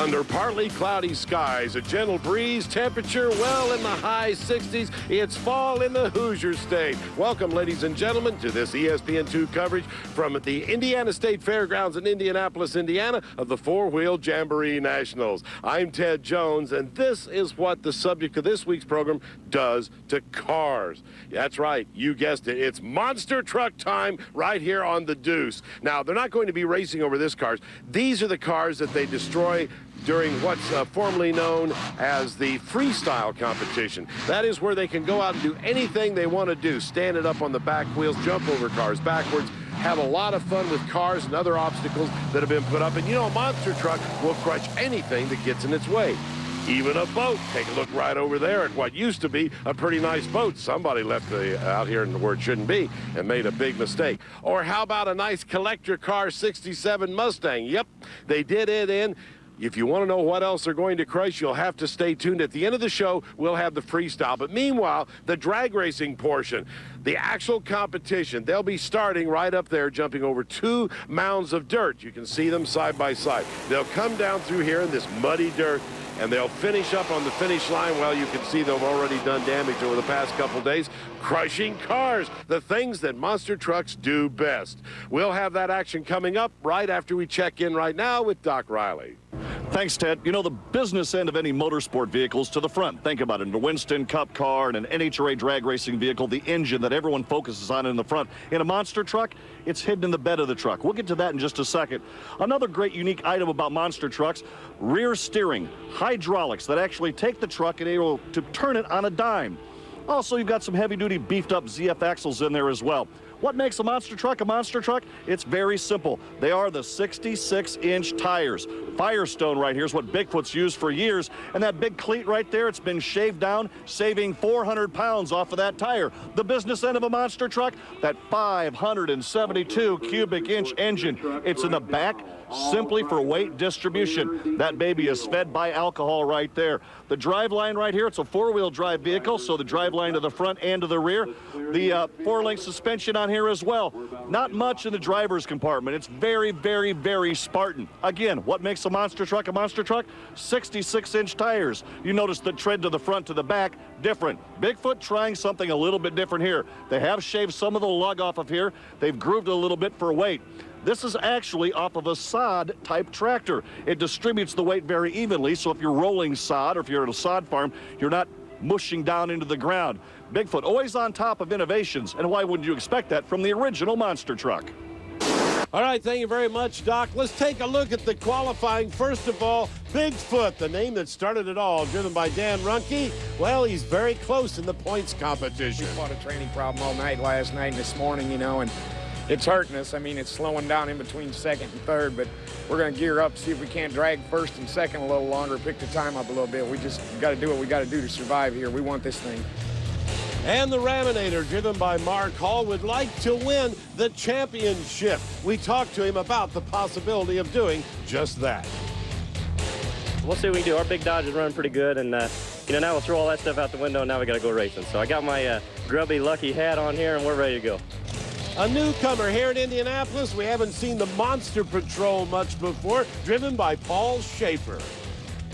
Under partly cloudy skies, a gentle breeze, temperature well in the high 60s. It's fall in the Hoosier State. Welcome, ladies and gentlemen, to this ESPN2 coverage from the Indiana State Fairgrounds in Indianapolis, Indiana, of the four-wheel Jamboree Nationals. I'm Ted Jones, and this is what the subject of this week's program does to cars. That's right, you guessed it. It's monster truck time right here on the Deuce. Now, they're not going to be racing over this cars. These are the cars that they destroy during what's formerly known as the freestyle competition. That is where they can go out and do anything they want to do. Stand it up on the back wheels, jump over cars backwards, have a lot of fun with cars and other obstacles that have been put up. And you know, a monster truck will crush anything that gets in its way. Even a boat. Take a look right over there at what used to be a pretty nice boat. Somebody left out here where it shouldn't be and made a big mistake. Or how about a nice collector car 67 Mustang? Yep, they did it in. If you want to know what else they're going to crush, you'll have to stay tuned. At the end of the show, we'll have the freestyle. But meanwhile, the drag racing portion, the actual competition, they'll be starting right up there, jumping over 2 mounds of dirt. You can see them side by side. They'll come down through here in this muddy dirt, and they'll finish up on the finish line. Well, you can see they've already done damage over the past couple days, crushing cars, the things that monster trucks do best. We'll have that action coming up right after we check in right now with Doc Riley. Thanks, Ted. You know, the business end of any motorsport vehicle is to the front. Think about it. In a Winston Cup car and an NHRA drag racing vehicle, the engine that everyone focuses on in the front. In a monster truck, it's hidden in the bed of the truck. We'll get to that in just a second. Another great unique item about monster trucks, rear steering, hydraulics that actually take the truck and able to turn it on a dime. Also, you've got some heavy-duty beefed-up ZF axles in there as well. What makes a monster truck a monster truck? It's very simple. They are the 66-inch tires. Firestone right here is what Bigfoot's used for years, and that big cleat right there, it's been shaved down, saving 400 pounds off of that tire. The business end of a monster truck, that 572 cubic inch engine. It's in the back simply for weight distribution. That baby is fed by alcohol right there. The drive line right here, it's a four-wheel drive vehicle, so the drive line to the front and to the rear. The four-link suspension on here as well. Not much in the driver's compartment. It's very, very, very Spartan. Again, what makes a monster truck a monster truck? 66-inch tires. You notice the tread to the front to the back, different. Bigfoot trying something a little bit different here. They have shaved some of the lug off of here. They've grooved it a little bit for weight. This is actually off of a sod-type tractor. It distributes the weight very evenly, so if you're rolling sod or if you're at a sod farm, you're not mushing down into the ground. Bigfoot always on top of innovations, and why wouldn't you expect that from the original monster truck? All right, thank you very much, Doc. Let's take a look at the qualifying. First of all, Bigfoot, the name that started it all, driven by Dan Ruhnke. Well, he's very close in the points competition. We fought a training problem all night last night and this morning, you know, and it's hurting us. I mean, it's slowing down in between second and third, but we're going to gear up, see if we can't drag first and second a little longer, pick the time up a little bit. We just got to do what we got to do to survive here. We want this thing. And the Raminator, driven by Mark Hall, would like to win the championship. We talked to him about the possibility of doing just that. We'll see what we can do. Our big Dodge is running pretty good, and you know, now we'll throw all that stuff out the window, and now we got to go racing. So I got my grubby lucky hat on here, and we're ready to go. A newcomer here in Indianapolis. We haven't seen the Monster Patrol much before, driven by Paul Schaefer.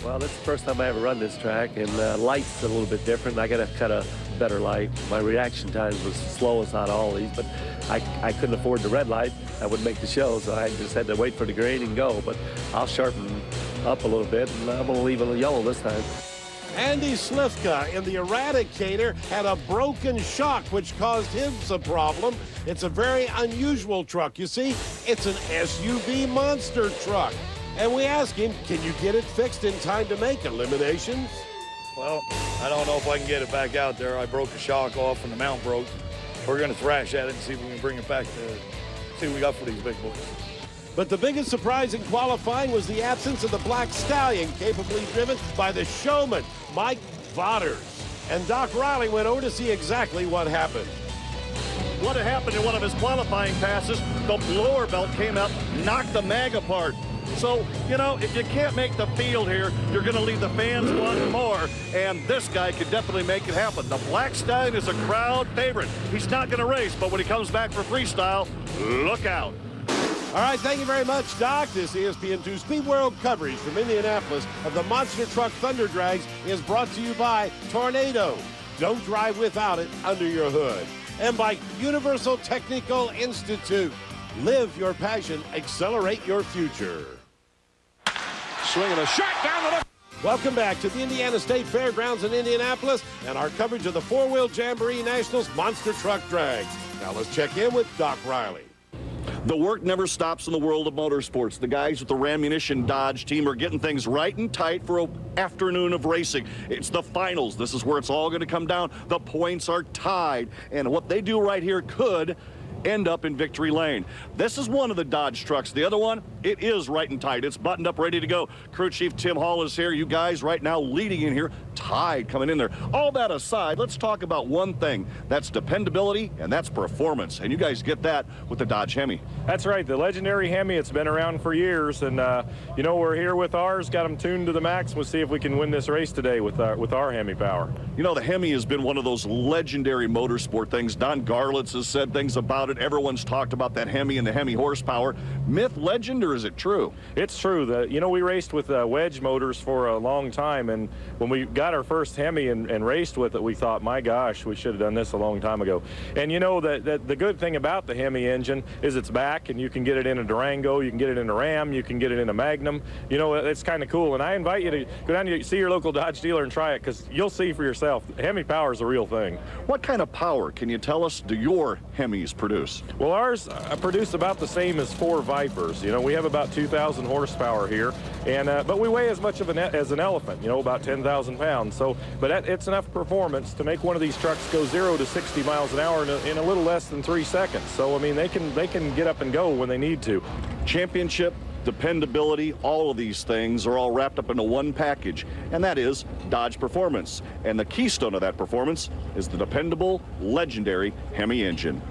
Well, this is the first time I ever run this track, and light's a little bit different. I got to cut a better light. My reaction times was slowest out of all these, but I couldn't afford the red light. That would make the show, so I just had to wait for the green and go. But I'll sharpen up a little bit, and I'm going to leave it yellow this time. Andy Slifka in the Eradicator had a broken shock, which caused him some problem. It's a very unusual truck. You see, it's an SUV monster truck. And we asked him, can you get it fixed in time to make eliminations? Well, I don't know if I can get it back out there. I broke the shock off and the mount broke. We're going to thrash at it and see if we can bring it back to see what we got for these big boys. But the biggest surprise in qualifying was the absence of the Black Stallion, capably driven by the showman, Mike Vaughters. And Doc Riley went over to see exactly what happened. What had happened in one of his qualifying passes, the blower belt came out, knocked the mag apart. So, you know, if you can't make the field here, you're going to leave the fans wanting more, and this guy could definitely make it happen. The Black Stallion is a crowd favorite. He's not going to race, but when he comes back for freestyle, look out. All right, thank you very much, Doc. This ESPN2 Speedworld coverage from Indianapolis of the Monster Truck Thunder Drags is brought to you by Tornado. Don't drive without it under your hood. And by Universal Technical Institute. Live your passion, accelerate your future. Swinging a shot down the left. Welcome back to the Indiana State Fairgrounds in Indianapolis and our coverage of the four-wheel Jamboree Nationals Monster Truck Drags. Now let's check in with Doc Riley. The work never stops in the world of motorsports. The guys with the Rammunition Dodge team are getting things right and tight for an afternoon of racing. It's the finals. This is where it's all going to come down. The points are tied, and what they do right here could end up in victory lane. This is one of the Dodge trucks. The other one, it is right and tight. It's buttoned up, ready to go. Crew Chief Tim Hall is here. You guys right now leading in here, tied coming in there. All that aside, let's talk about one thing. That's dependability, and that's performance. And you guys get that with the Dodge Hemi. That's right, the legendary Hemi. It's been around for years, and you know, we're here with ours, got them tuned to the max. We'll see if we can win this race today with our Hemi power. You know, the Hemi has been one of those legendary motorsport things. Don Garlitz has said things about it. Everyone's talked about that Hemi and the Hemi horsepower. Myth, legend, or is it true? It's true. You know, we raced with wedge motors for a long time, and when we got our first Hemi and raced with it, we thought, my gosh, we should have done this a long time ago. And you know, that the good thing about the Hemi engine is it's back, and you can get it in a Durango, you can get it in a Ram, you can get it in a Magnum. You know, it's kind of cool, and I invite you to go down to see your local Dodge dealer and try it, because you'll see for yourself. Hemi power is a real thing. What kind of power, can you tell us, do your Hemis produce? Well, ours produce about the same as 4 Vipers. You know, we have about 2,000 horsepower here, and but we weigh as much as an elephant. You know, about 10,000 pounds. So, but it's enough performance to make one of these trucks go 0 to 60 miles an hour in a little less than 3 seconds. So, I mean, they can get up and go when they need to. Championship, dependability, all of these things are all wrapped up into one package, and that is Dodge Performance. And the keystone of that performance is the dependable, legendary Hemi engine.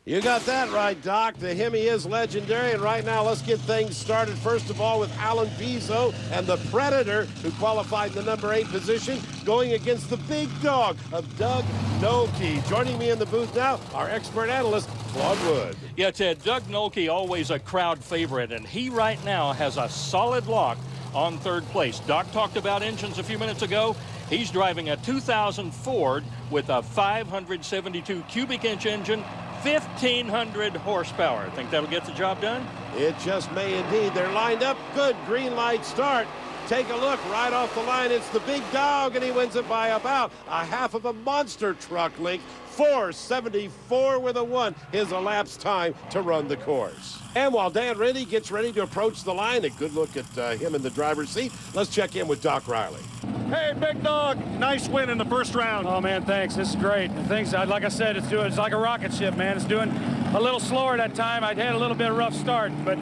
You got that right, Doc. The Hemi is legendary, and right now let's get things started. First of all with Alan Pizzo and the Predator, who qualified in the number 8 position, going against the big dog of Doug Nolte. Joining me in the booth now, our expert analyst, Claude Wood. Yeah, Ted, Doug Nolte, always a crowd favorite, and he right now has a solid lock on 3rd place. Doc talked about engines a few minutes ago. He's driving a 2000 Ford with a 572 cubic inch engine, 1,500 horsepower. Think that'll get the job done? It just may indeed. They're lined up. Good green light start. Take a look right off the line. It's the big dog, and he wins it by about a half of a monster truck length. 4:74 with a 1. His elapsed time to run the course. And while Dan Rennie gets ready to approach the line, a good look at him in the driver's seat, let's check in with Doc Riley. Hey, big dog, nice win in the first round. Oh man, thanks. This is great. Things, like I said, it's like a rocket ship, man. It's doing a little slower that time. I had a little bit of rough start, but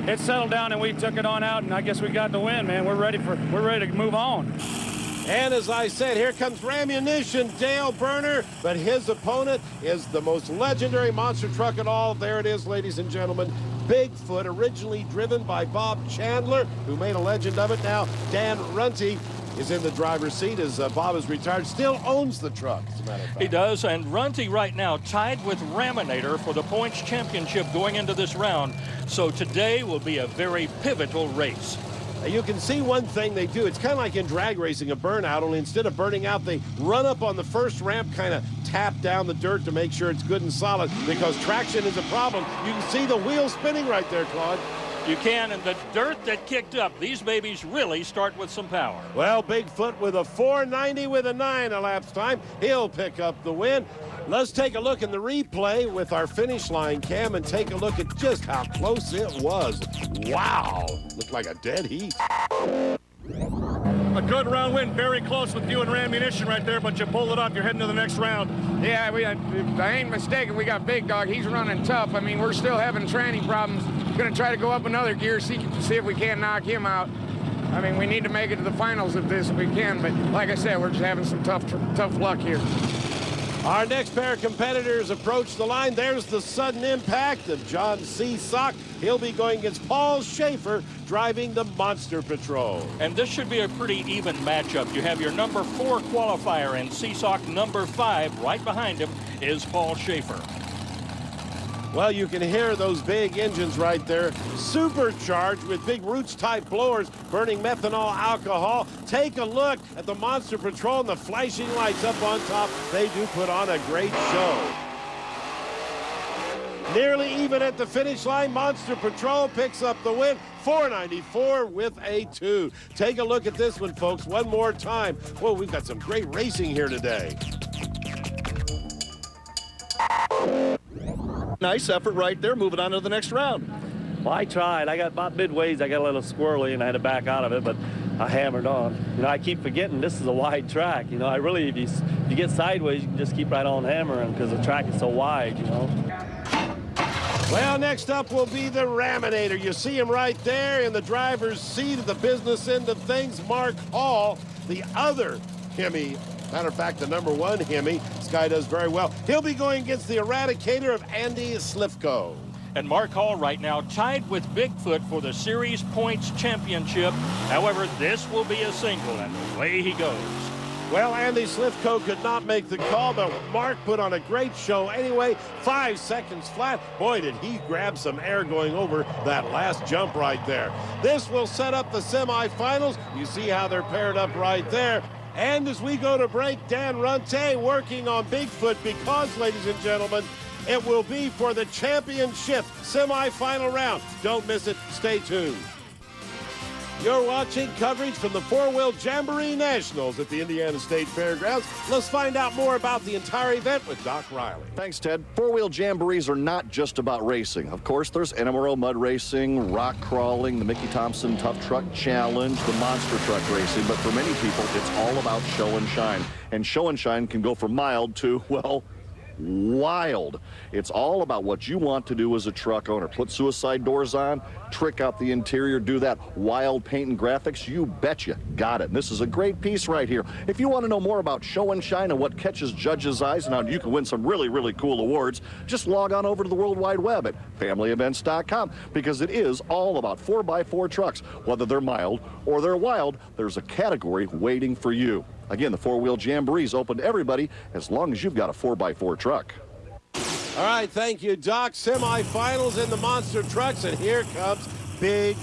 it settled down and we took it on out, and I guess we got the win, man. We're ready to move on. And as I said, here comes Rammunition, Dale Burner, but his opponent is the most legendary monster truck at all. There it is, ladies and gentlemen. Bigfoot, originally driven by Bob Chandler, who made a legend of it. Now Dan Runte is in the driver's seat as Bob is retired, still owns the truck, as a matter of fact. He does, and Runte right now tied with Raminator for the points championship going into this round. So today will be a very pivotal race. You can see one thing they do. It's kind of like in drag racing, a burnout, only instead of burning out, they run up on the first ramp, kind of tap down the dirt to make sure it's good and solid, because traction is a problem. You can see the wheel spinning right there, Claude. You can, and the dirt that kicked up, these babies really start with some power. Well, Bigfoot with a 490 with a 9 elapsed time. He'll pick up the win. Let's take a look in the replay with our finish line cam and take a look at just how close it was. Wow, looked like a dead heat. A good round win, very close with you and Rammunition right there, but you pulled it off. You're heading to the next round. Yeah, I ain't mistaken. We got Big Dog. He's running tough. I mean, we're still having tranny problems. Going to try to go up another gear, see if we can't knock him out. I mean, we need to make it to the finals of this if we can, but like I said, we're just having some tough luck here. Our next pair of competitors approach the line. There's the sudden impact of John Seasock. He'll be going against Paul Schaefer, driving the Monster Patrol. And this should be a pretty even matchup. You have your number 4 qualifier and Seasock number 5. Right behind him is Paul Schaefer. Well, you can hear those big engines right there, supercharged with big Roots-type blowers burning methanol alcohol. Take a look at the Monster Patrol and the flashing lights up on top. They do put on a great show. Nearly even at the finish line, Monster Patrol picks up the win, 494 with a 2. Take a look at this one, folks, one more time. Whoa, we've got some great racing here today. Nice effort right there, moving on to the next round. Well, I tried. I got about midways. I got a little squirrely, and I had to back out of it, but I hammered on. You know, I keep forgetting this is a wide track. You know, I really, if you get sideways, you can just keep right on hammering because the track is so wide, you know. Well, next up will be the Raminator. You see him right there in the driver's seat of the business end of things. Mark Hall, the other Hemi. Matter of fact, the #1 Hemi. This guy does very well. He'll be going against the Eradicator of Andy Slifko. And Mark Hall right now tied with Bigfoot for the Series Points Championship. However, this will be a single, and away he goes. Well, Andy Slifko could not make the call, but Mark put on a great show anyway. 5 seconds flat. Boy, did he grab some air going over that last jump right there. This will set up the semifinals. You see how they're paired up right there. And as we go to break, Dan Runte working on Bigfoot because, ladies and gentlemen, it will be for the championship semifinal round. Don't miss it. Stay tuned. You're watching coverage from the four-wheel Jamboree Nationals at the Indiana State Fairgrounds. Let's find out more about the entire event with Doc Riley. Thanks, Ted. Four-wheel jamborees are not just about racing. Of course, there's NMRO mud racing, rock crawling, the Mickey Thompson Tough Truck Challenge, the monster truck racing. But for many people, it's all about show and shine. And show and shine can go from mild to, well, wild. It's all about what you want to do as a truck owner. Put suicide doors on, trick out the interior, do that wild paint and graphics. You betcha got it. And this is a great piece right here. If you want to know more about show and shine and what catches judges' eyes and how you can win some really, really cool awards, just log on over to the World Wide Web at familyevents.com, because it is all about 4x4 trucks. Whether they're mild or they're wild, there's a category waiting for you. Again, the four-wheel jamboree is open to everybody as long as you've got a 4x4 truck. All right, thank you, Doc. Semifinals in the monster trucks, and here comes Big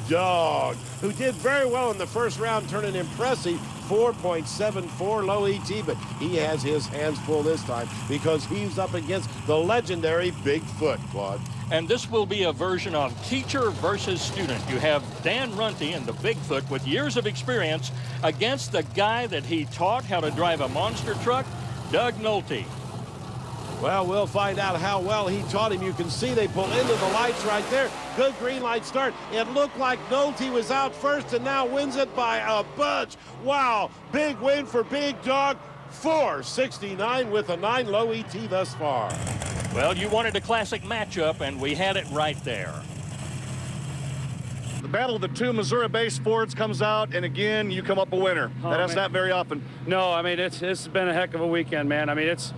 Dog, who did very well in the first round, turning impressive 4.74 low ET, but he has his hands full this time because he's up against the legendary Bigfoot, Claude. And this will be a version of teacher versus student. You have Dan Runte and the Bigfoot with years of experience against the guy that he taught how to drive a monster truck, Doug Nolte. Well, we'll find out how well he taught him. You can see they pull into the lights right there. Good green light start. It looked like Nolte was out first and now wins it by a bunch. Wow, big win for Big Dog. 469 with a 9 low ET thus far. Well, you wanted a classic matchup, and we had it right there. The battle of the two Missouri-based Fords comes out, and again, you come up a winner. That's not very often. No, I mean, it's been a heck of a weekend, man. I mean, it's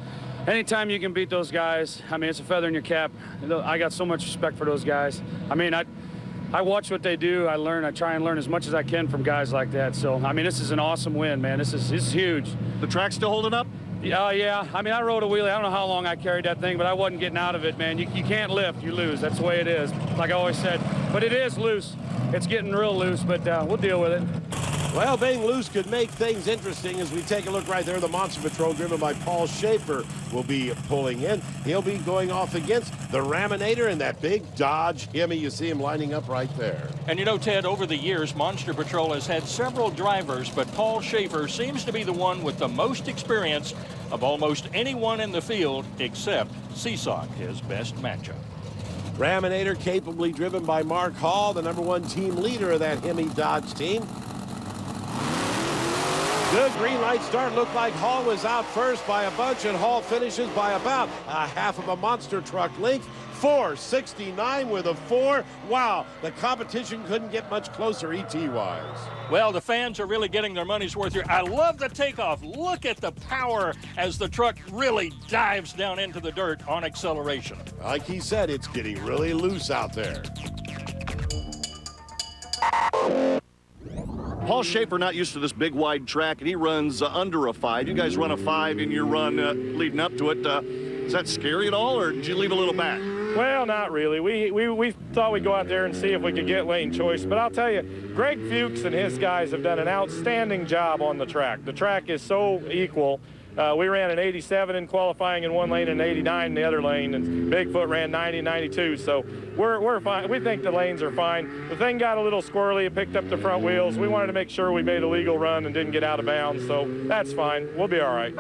anytime you can beat those guys, I mean, it's a feather in your cap. I got so much respect for those guys. I mean, I watch what they do. I try and learn as much as I can from guys like that. So, I mean, this is an awesome win, man. This is huge. The track's still holding up? Yeah. I mean, I rode a wheelie. I don't know how long I carried that thing, but I wasn't getting out of it, man. You can't lift, you lose. That's the way it is, like I always said. But it is loose. It's getting real loose, but we'll deal with it. Well, being loose could make things interesting as we take a look right there. The Monster Patrol, driven by Paul Schaefer, will be pulling in. He'll be going off against the Raminator and that big Dodge Hemi. You see him lining up right there. And you know, Ted, over the years, Monster Patrol has had several drivers, but Paul Schaefer seems to be the one with the most experience of almost anyone in the field except Seesaw, his best matchup. Raminator capably driven by Mark Hall, the #1 team leader of that Hemi Dodge team. Good green light start. Looked like Hall was out first by a bunch, and Hall finishes by about a half of a monster truck length. 469 with a 4. Wow, the competition couldn't get much closer ET-wise. Well, the fans are really getting their money's worth here. I love the takeoff. Look at the power as the truck really dives down into the dirt on acceleration. Like he said, it's getting really loose out there. Paul Schaefer not used to this big wide track, and he runs under a 5. You guys run a 5 in your run leading up to it. Is that scary at all, or did you leave a little back? Well, not really. We thought we'd go out there and see if we could get lane choice, but I'll tell you, Greg Fuchs and his guys have done an outstanding job on the track. The track is so equal. We ran an 87 in qualifying in one lane and 89 in the other lane, and Bigfoot ran 90 and 92, so we're fine. We think the lanes are fine. The thing got a little squirrely. It picked up the front wheels. We wanted to make sure we made a legal run and didn't get out of bounds, so that's fine. We'll be all right.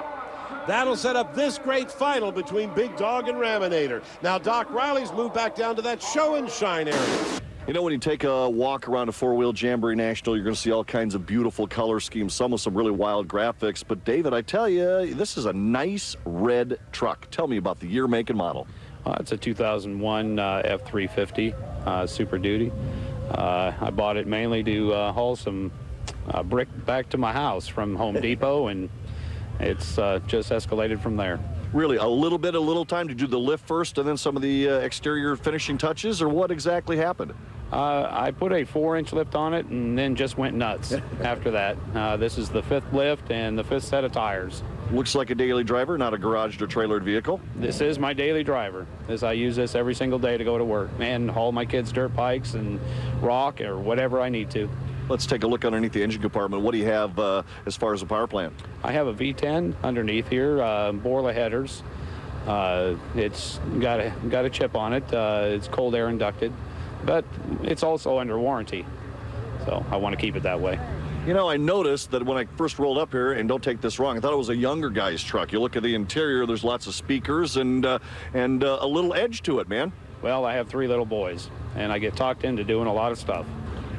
That'll set up this great final between Big Dog and Raminator. Now Doc Riley's moved back down to that show and shine area. You know, when you take a walk around a four-wheel Jamboree National, you're going to see all kinds of beautiful color schemes, some with some really wild graphics. But, David, I tell you, this is a nice red truck. Tell me about the year, make, and model. It's a 2001 F-350 Super Duty. I bought it mainly to haul some brick back to my house from Home Depot, and it's just escalated from there. Really, a little time to do the lift first and then some of the exterior finishing touches, or what exactly happened? I put a 4-inch lift on it and then just went nuts after that. This is the 5th lift and the 5th set of tires. Looks like a daily driver, not a garaged or trailered vehicle. This is my daily driver, as I use this every single day to go to work and haul my kids' dirt bikes and rock or whatever I need to. Let's take a look underneath the engine compartment. What do you have as far as the power plant? I have a V10 underneath here, Borla headers. It's got a chip on it. It's cold air inducted, but it's also under warranty. So I want to keep it that way. You know, I noticed that when I first rolled up here, and don't take this wrong, I thought it was a younger guy's truck. You look at the interior, there's lots of speakers and a little edge to it, man. Well, I have 3 little boys, and I get talked into doing a lot of stuff.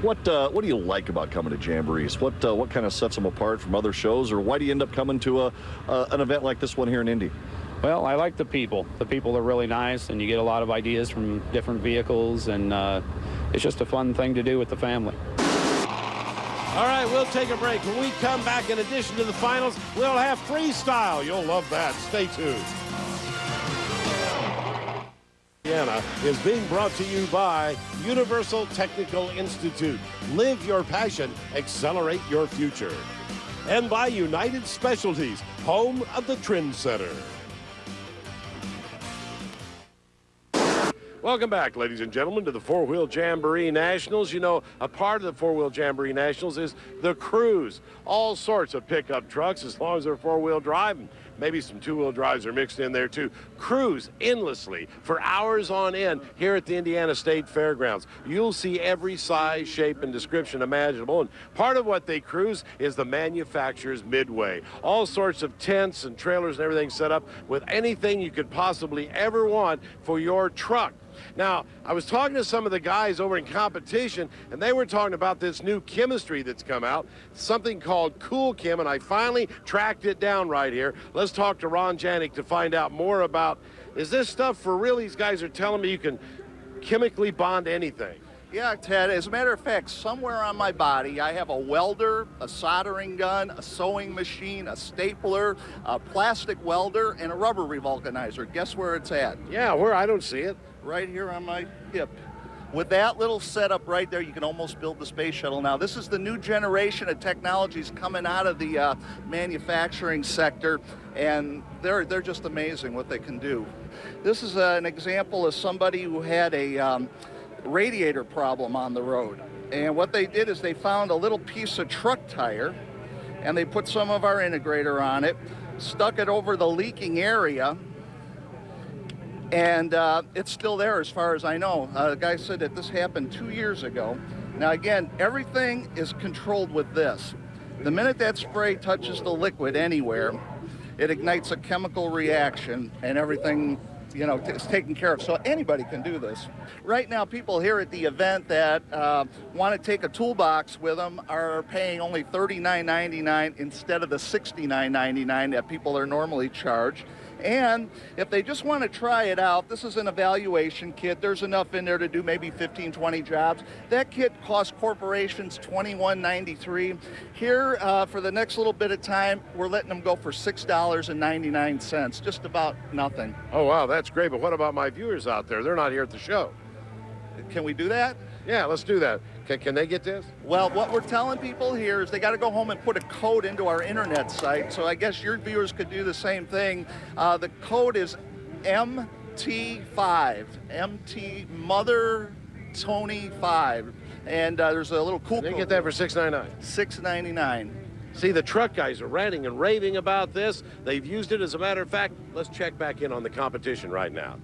What do you like about coming to Jamborees? What kind of sets them apart from other shows, or why do you end up coming to an event like this one here in Indy? Well, I like the people. The people are really nice, and you get a lot of ideas from different vehicles, and it's just a fun thing to do with the family. All right, we'll take a break. When we come back, in addition to the finals, we'll have freestyle. You'll love that. Stay tuned. Indiana is being brought to you by Universal Technical Institute. Live your passion, accelerate your future. And by United Specialties, home of the Trendsetter. Welcome back, ladies and gentlemen, to the Four-Wheel Jamboree Nationals. You know, a part of the Four-Wheel Jamboree Nationals is the cruise. All sorts of pickup trucks, as long as they're four-wheel drive, and maybe some two-wheel drives are mixed in there too. Cruise endlessly for hours on end here at the Indiana State Fairgrounds. You'll see every size, shape, and description imaginable. And part of what they cruise is the manufacturer's midway. All sorts of tents and trailers and everything set up with anything you could possibly ever want for your truck. Now, I was talking to some of the guys over in competition, and they were talking about this new chemistry that's come out, something called Cool Chem, and I finally tracked it down right here. Let's talk to Ron Janik to find out more about, is this stuff for real? These guys are telling me you can chemically bond anything. Yeah, Ted, as a matter of fact, somewhere on my body, I have a welder, a soldering gun, a sewing machine, a stapler, a plastic welder, and a rubber revulcanizer. Guess where it's at? Yeah, where? I don't see it. Right here on my hip. With that little setup right there, you can almost build the space shuttle. Now, this is the new generation of technologies coming out of the manufacturing sector, and they're just amazing what they can do. This is an example of somebody who had a radiator problem on the road. And what they did is they found a little piece of truck tire, and they put some of our integrator on it, stuck it over the leaking area, and it's still there as far as I know. The guy said that this happened 2 years ago. Now again, everything is controlled with this. The minute that spray touches the liquid anywhere, it ignites a chemical reaction and everything, you know, is taken care of. So anybody can do this. Right now, people here at the event that want to take a toolbox with them are paying only $39.99 instead of the $69.99 that people are normally charged. And if they just want to try it out, this is an evaluation kit. There's enough in there to do maybe 15, 20 jobs. That kit costs corporations $21.93. Here, for the next little bit of time, we're letting them go for $6.99, just about nothing. Oh, wow, that's great. But what about my viewers out there? They're not here at the show. Can we do that? Yeah, let's do that. Can they get this? Well, what we're telling people here is they got to go home and put a code into our internet site. So I guess your viewers could do the same thing. The code is MTCH MT5, MT Mother Tony 5. And there's a little cool They code get that for $6.99. $6.99. See, the truck guys are ranting and raving about this. They've used it. As a matter of fact, let's check back in on the competition right now.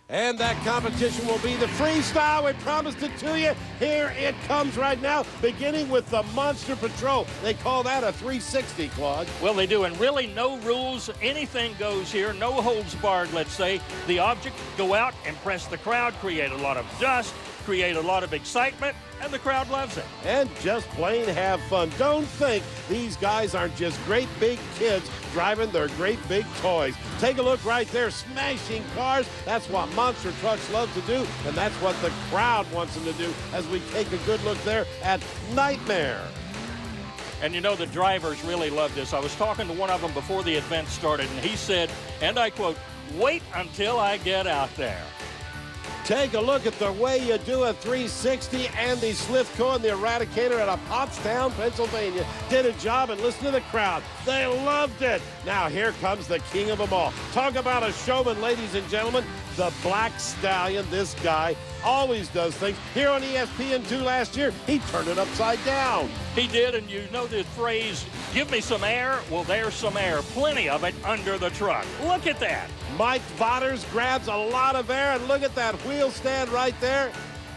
And that competition will be the freestyle. We promised it to you. Here it comes right now, beginning with the Monster Patrol. They call that a 360, Claude. Well, they do, and really no rules. Anything goes here, no holds barred, let's say. The object, go out, impress the crowd, create a lot of dust, create a lot of excitement, and the crowd loves it. And just plain have fun. Don't think these guys aren't just great big kids driving their great big toys. Take a look right there, smashing cars. That's what monster trucks love to do, and that's what the crowd wants them to do as we take a good look there at Nightmare. And you know, the drivers really love this. I was talking to one of them before the event started, and he said, and I quote, "Wait until I get out there." Take a look at the way you do a 360. Andy Slithko and the Eradicator out of Pottstown, Pennsylvania did a job, and listen to the crowd. They loved it. Now here comes the king of them all. Talk about a showman, ladies and gentlemen. The Black Stallion, this guy, always does things. Here on ESPN2 last year, he turned it upside down. He did, and you know the phrase, "Give me some air." Well, there's some air, plenty of it under the truck. Look at that. Mike Vatters grabs a lot of air, and look at that wheel stand right there.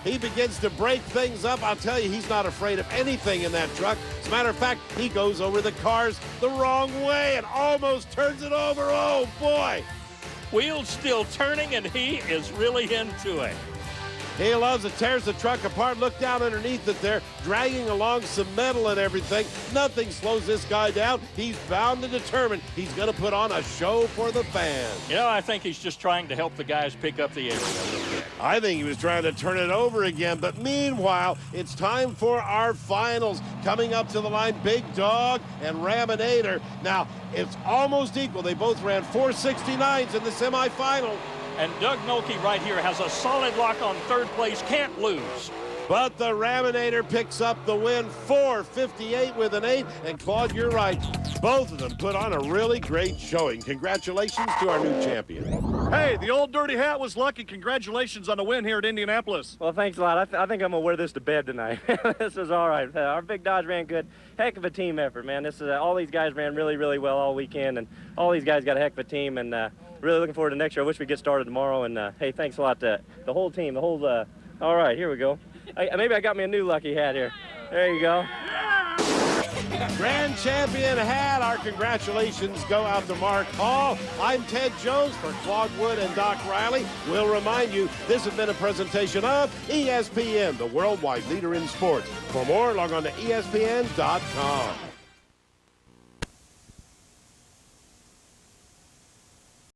He begins to break things up. I'll tell you, he's not afraid of anything in that truck. As a matter of fact, he goes over the cars the wrong way and almost turns it over. Oh, boy. Wheels still turning, and he is really into it. He loves it, tears the truck apart. Look down underneath it there, dragging along some metal and everything. Nothing slows this guy down. He's bound and determined he's going to put on a show for the fans. You know, I think he's just trying to help the guys pick up the area a little bit. I think he was trying to turn it over again. But meanwhile, it's time for our finals. Coming up to the line, Big Dog and Raminator. Now, it's almost equal. They both ran 469s in the semifinal. And Doug Nolte right here has a solid lock on third place, can't lose. But the Raminator picks up the win, 458 with an 8. And Claude, you're right. Both of them put on a really great showing. Congratulations to our new champion. Hey, the old dirty hat was lucky. Congratulations on the win here at Indianapolis. Well, thanks a lot. I think I'm going to wear this to bed tonight. This is all right. Our Big Dodge ran good. Heck of a team effort, man. This is all these guys ran really, really well all weekend, and all these guys got a heck of a team, and really looking forward to next year. I wish we'd get started tomorrow, and hey, thanks a lot to the whole team, all right, here we go. Maybe I got me a new lucky hat here. There you go. Grand champion hat. Our congratulations go out to Mark Hall. I'm Ted Jones for Claude Wood and Doc Riley. We'll remind you, this has been a presentation of ESPN, the worldwide leader in sports. For more, log on to ESPN.com.